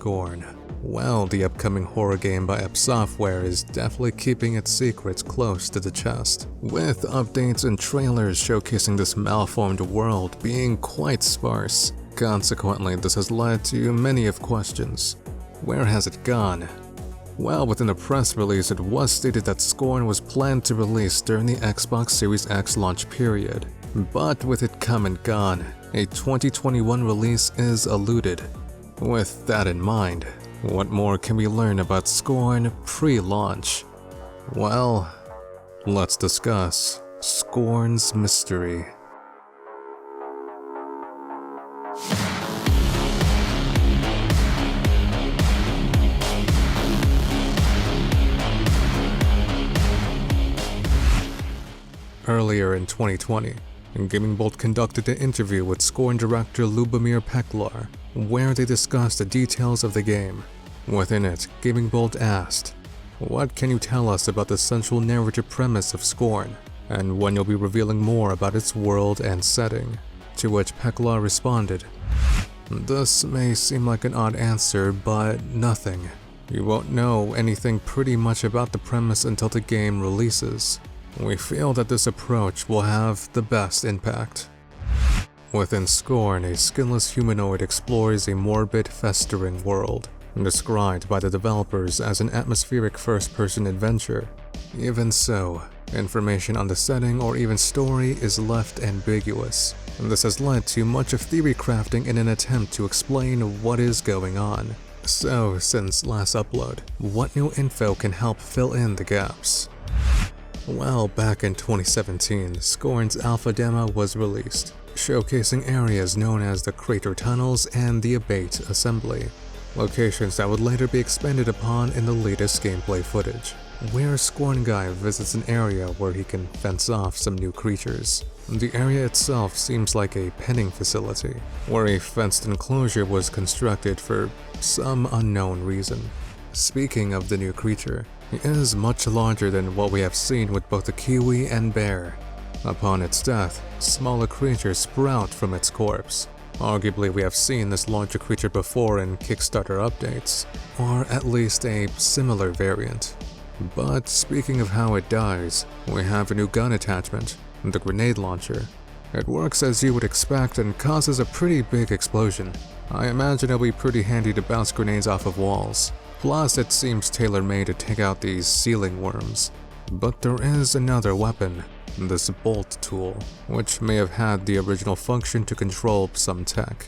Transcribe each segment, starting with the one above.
Scorn. Well, the upcoming horror game by Ebb Software is definitely keeping its secrets close to the chest, with updates and trailers showcasing this malformed world being quite sparse. Consequently, this has led to many of questions. Where has it gone? Well, within a press release, it was stated that Scorn was planned to release during the Xbox Series X launch period, but with it come and gone, a 2021 release is alluded. With that in mind, what more can we learn about Scorn pre-launch? Well, let's discuss Scorn's mystery. Earlier in 2020, Gaming Bolt conducted an interview with Scorn director Lubomir Peklar, where they discussed the details of the game. Within it, Gaming Bolt asked, "What can you tell us about the central narrative premise of Scorn, and when you'll be revealing more about its world and setting?" To which Peklar responded, "This may seem like an odd answer, but nothing. You won't know anything pretty much about the premise until the game releases. We feel that this approach will have the best impact." Within Scorn, a skinless humanoid explores a morbid, festering world, described by the developers as an atmospheric first-person adventure. Even so, information on the setting or even story is left ambiguous, and this has led to much of theory crafting in an attempt to explain what is going on. So, since last upload, what new info can help fill in the gaps? Well, back in 2017, Scorn's alpha demo was released, showcasing areas known as the Crater Tunnels and the Abate Assembly, locations that would later be expanded upon in the latest gameplay footage, where Scorn Guy visits an area where he can fence off some new creatures. The area itself seems like a penning facility, where a fenced enclosure was constructed for some unknown reason. Speaking of the new creature, he is much larger than what we have seen with both the kiwi and bear. Upon its death, smaller creatures sprout from its corpse. Arguably, we have seen this larger creature before in Kickstarter updates, or at least a similar variant. But speaking of how it dies, we have a new gun attachment, the grenade launcher. It works as you would expect and causes a pretty big explosion. I imagine it'll be pretty handy to bounce grenades off of walls. Plus, it seems tailor-made to take out these ceiling worms. But there is another weapon, this bolt tool, which may have had the original function to control some tech,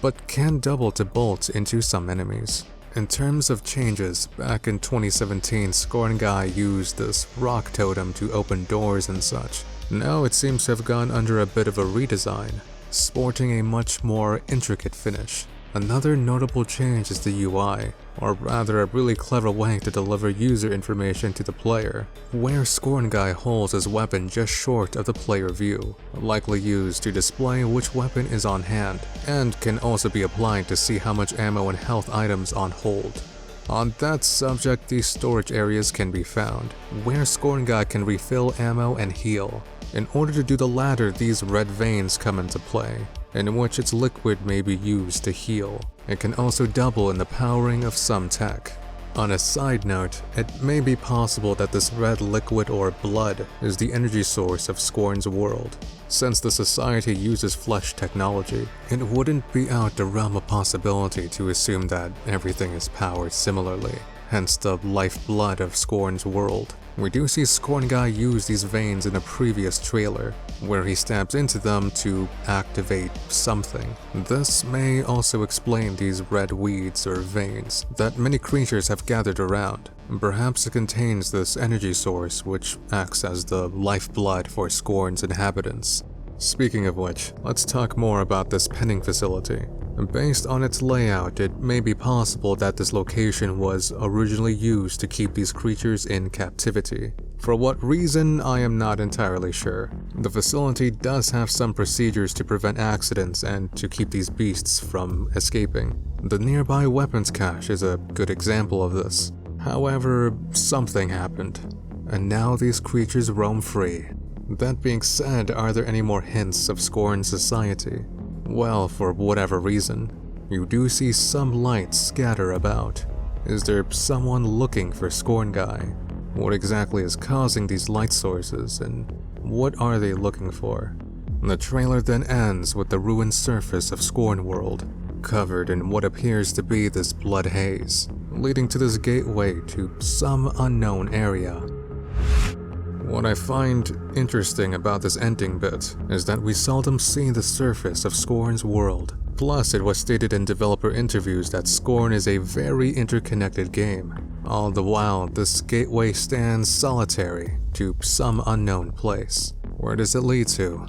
but can double to bolt into some enemies. In terms of changes, back in 2017, Scorn Guy used this rock totem to open doors and such. Now it seems to have gone under a bit of a redesign, sporting a much more intricate finish. Another notable change is the UI, or rather a really clever way to deliver user information to the player, where Scorn Guy holds his weapon just short of the player view, likely used to display which weapon is on hand, and can also be applied to see how much ammo and health items on hold. On that subject, these storage areas can be found, where Scorn Guy can refill ammo and heal. In order to do the latter, these red veins come into play, in which its liquid may be used to heal. It can also double in the powering of some tech. On a side note, it may be possible that this red liquid or blood is the energy source of Scorn's world. Since the society uses flesh technology, it wouldn't be out the realm of possibility to assume that everything is powered similarly, hence the lifeblood of Scorn's world. We do see Scorn Guy use these veins in a previous trailer, where he stabs into them to activate something. This may also explain these red weeds or veins that many creatures have gathered around. Perhaps it contains this energy source which acts as the lifeblood for Scorn's inhabitants. Speaking of which, let's talk more about this penning facility. Based on its layout, it may be possible that this location was originally used to keep these creatures in captivity. For what reason, I am not entirely sure. The facility does have some procedures to prevent accidents and to keep these beasts from escaping. The nearby weapons cache is a good example of this. However, something happened, and now these creatures roam free. That being said, are there any more hints of Scorn's society? Well, for whatever reason, you do see some lights scatter about. Is there someone looking for Scorn Guy? What exactly is causing these light sources, and what are they looking for? The trailer then ends with the ruined surface of Scorn World, covered in what appears to be this blood haze, leading to this gateway to some unknown area. What I find interesting about this ending bit is that we seldom see the surface of Scorn's world. Plus, it was stated in developer interviews that Scorn is a very interconnected game. All the while, this gateway stands solitary to some unknown place. Where does it lead to?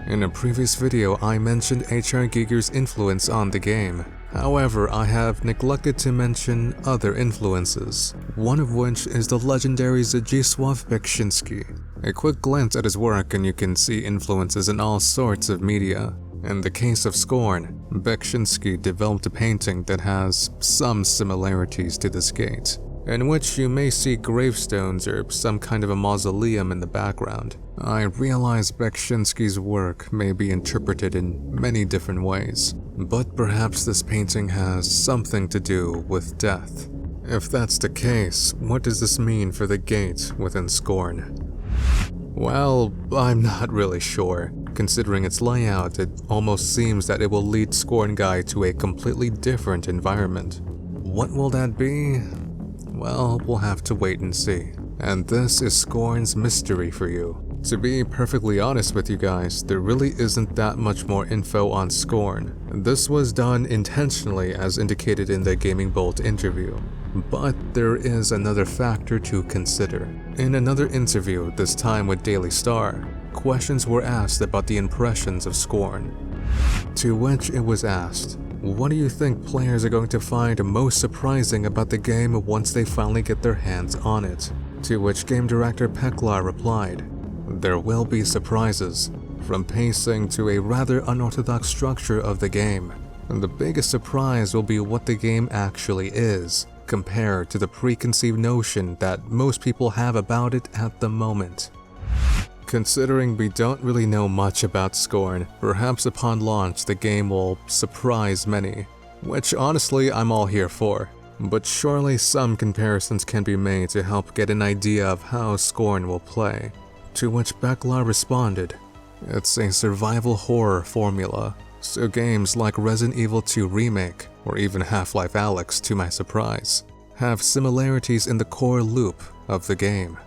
In a previous video, I mentioned HR Giger's influence on the game. However, I have neglected to mention other influences, one of which is the legendary Zdzislaw Beksinski. A quick glance at his work and you can see influences in all sorts of media. In the case of Scorn, Beksinski developed a painting that has some similarities to this gate, in which you may see gravestones or some kind of a mausoleum in the background. I realize Beksinski's work may be interpreted in many different ways, but perhaps this painting has something to do with death. If that's the case, what does this mean for the gate within Scorn? Well, I'm not really sure. Considering its layout, it almost seems that it will lead Scorn Guy to a completely different environment. What will that be? Well, we'll have to wait and see. And this is Scorn's mystery for you. To be perfectly honest with you guys, there really isn't that much more info on Scorn. This was done intentionally as indicated in the Gaming Bolt interview. But there is another factor to consider. In another interview, this time with Daily Star, questions were asked about the impressions of Scorn. To which it was asked, what do you think players are going to find most surprising about the game once they finally get their hands on it? To which game director Peklar replied, there will be surprises, from pacing to a rather unorthodox structure of the game. And the biggest surprise will be what the game actually is, compared to the preconceived notion that most people have about it at the moment. Considering we don't really know much about Scorn, perhaps upon launch the game will surprise many, which honestly I'm all here for. But surely some comparisons can be made to help get an idea of how Scorn will play. To which Peklar responded, it's a survival horror formula, so games like Resident Evil 2 Remake, or even Half-Life Alyx to my surprise, have similarities in the core loop of the game.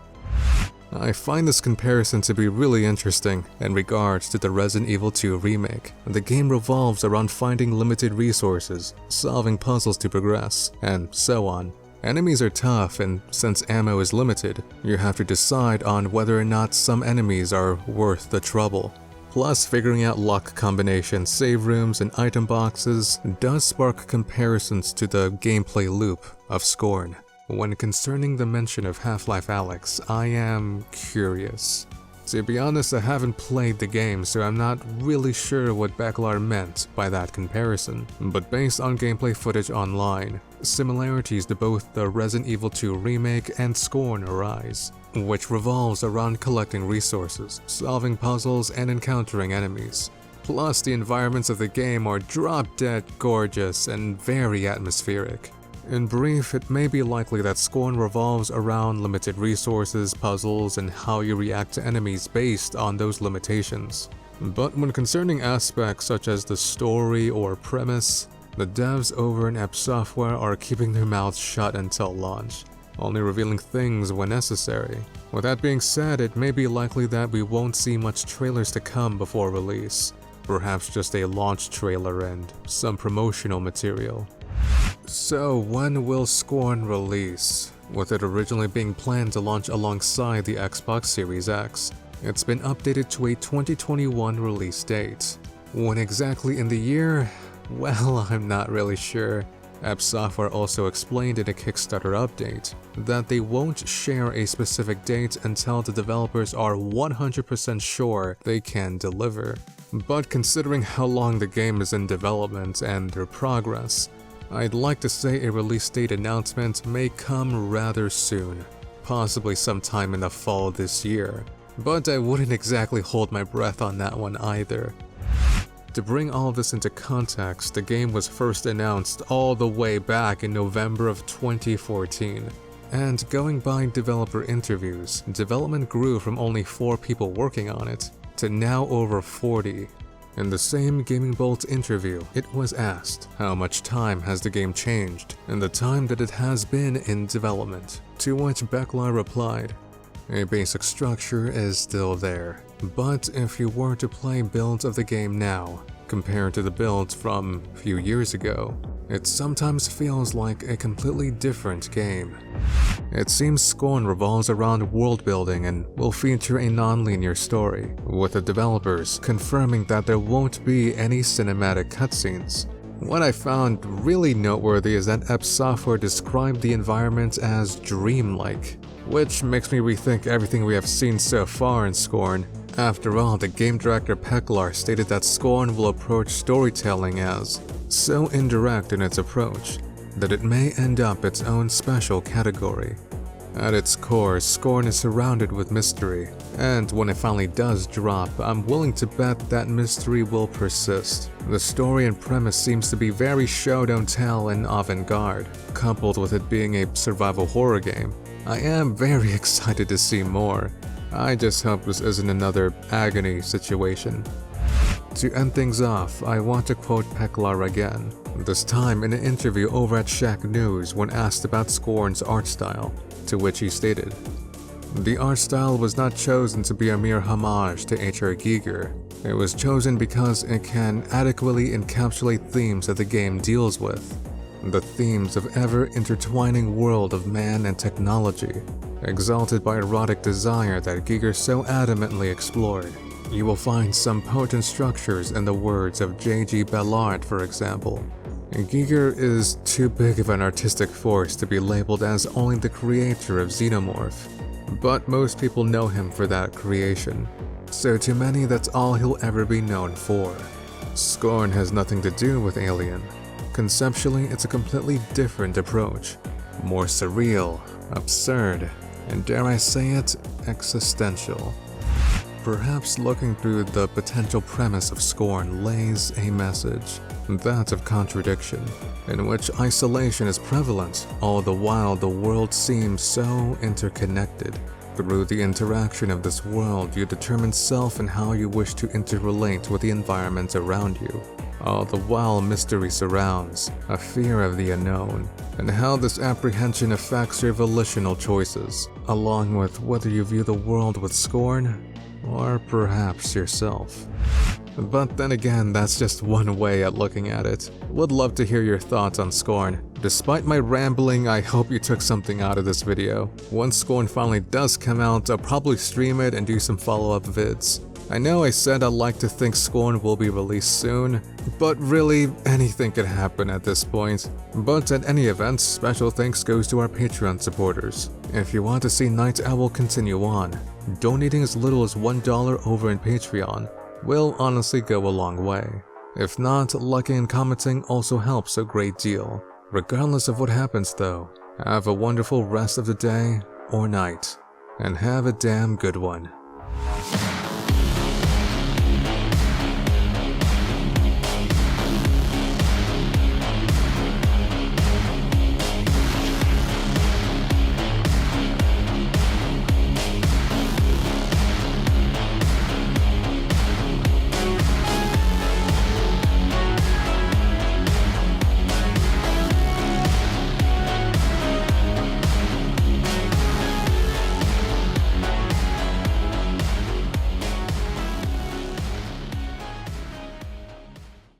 I find this comparison to be really interesting in regards to the Resident Evil 2 remake. The game revolves around finding limited resources, solving puzzles to progress, and so on. Enemies are tough, and since ammo is limited, you have to decide on whether or not some enemies are worth the trouble. Plus, figuring out luck combinations, save rooms, and item boxes does spark comparisons to the gameplay loop of Scorn. When concerning the mention of Half-Life Alyx, I am curious. To be honest, I haven't played the game, so I'm not really sure what Peklar meant by that comparison. But based on gameplay footage online, similarities to both the Resident Evil 2 remake and Scorn arise, which revolves around collecting resources, solving puzzles, and encountering enemies. Plus, the environments of the game are drop-dead gorgeous and very atmospheric. In brief, it may be likely that Scorn revolves around limited resources, puzzles, and how you react to enemies based on those limitations. But when concerning aspects such as the story or premise, the devs over in Ebb Software are keeping their mouths shut until launch, only revealing things when necessary. With that being said, it may be likely that we won't see much trailers to come before release, perhaps just a launch trailer and some promotional material. So when will Scorn release? With it originally being planned to launch alongside the Xbox Series X, it's been updated to a 2021 release date. When exactly in the year? Well, I'm not really sure. Ebb Software also explained in a Kickstarter update that they won't share a specific date until the developers are 100% sure they can deliver. But considering how long the game is in development and their progress, I'd like to say a release date announcement may come rather soon, possibly sometime in the fall this year, but I wouldn't exactly hold my breath on that one either. To bring all this into context, the game was first announced all the way back in November of 2014. And going by developer interviews, development grew from only 4 people working on it to now over 40. In the same Gaming Bolt interview, it was asked, how much time has the game changed in the time that it has been in development? To which Beklar replied, a basic structure is still there, but if you were to play builds of the game now, compared to the builds from a few years ago, it sometimes feels like a completely different game. It seems Scorn revolves around world building and will feature a non-linear story, with the developers confirming that there won't be any cinematic cutscenes. What I found really noteworthy is that Ebb Software described the environment as dreamlike, which makes me rethink everything we have seen so far in Scorn. After all, the game director Beklar stated that Scorn will approach storytelling as so indirect in its approach that it may end up its own special category. At its core, Scorn is surrounded with mystery, and when it finally does drop, I'm willing to bet that mystery will persist. The story and premise seems to be very show-don't-tell and avant-garde, coupled with it being a survival horror game. I am very excited to see more. I just hope this isn't another agony situation. To end things off, I want to quote Beklar again, this time in an interview over at Shack News when asked about Scorn's art style, to which he stated, the art style was not chosen to be a mere homage to HR Giger. It was chosen because it can adequately encapsulate themes that the game deals with. The themes of ever-intertwining world of man and technology, exalted by erotic desire that Giger so adamantly explored. You will find some potent structures in the words of J.G. Ballard, for example. Giger is too big of an artistic force to be labeled as only the creator of Xenomorph, but most people know him for that creation, so to many that's all he'll ever be known for. Scorn has nothing to do with Alien. Conceptually, it's a completely different approach, more surreal, absurd, and dare I say it, existential. Perhaps looking through the potential premise of Scorn lays a message, that of contradiction, in which isolation is prevalent, all the while the world seems so interconnected. Through the interaction of this world, you determine self and how you wish to interrelate with the environment around you. All the while mystery surrounds, a fear of the unknown, and how this apprehension affects your volitional choices, along with whether you view the world with scorn, or perhaps yourself. But then again, that's just one way at looking at it. Would love to hear your thoughts on Scorn. Despite my rambling, I hope you took something out of this video. Once Scorn finally does come out, I'll probably stream it and do some follow-up vids. I know I said I'd like to think Scorn will be released soon, but really, anything could happen at this point. But at any event, special thanks goes to our Patreon supporters. If you want to see Night Owl continue on, donating as little as $1 over in Patreon will honestly go a long way. If not, liking and commenting also helps a great deal. Regardless of what happens though, have a wonderful rest of the day or night, and have a damn good one.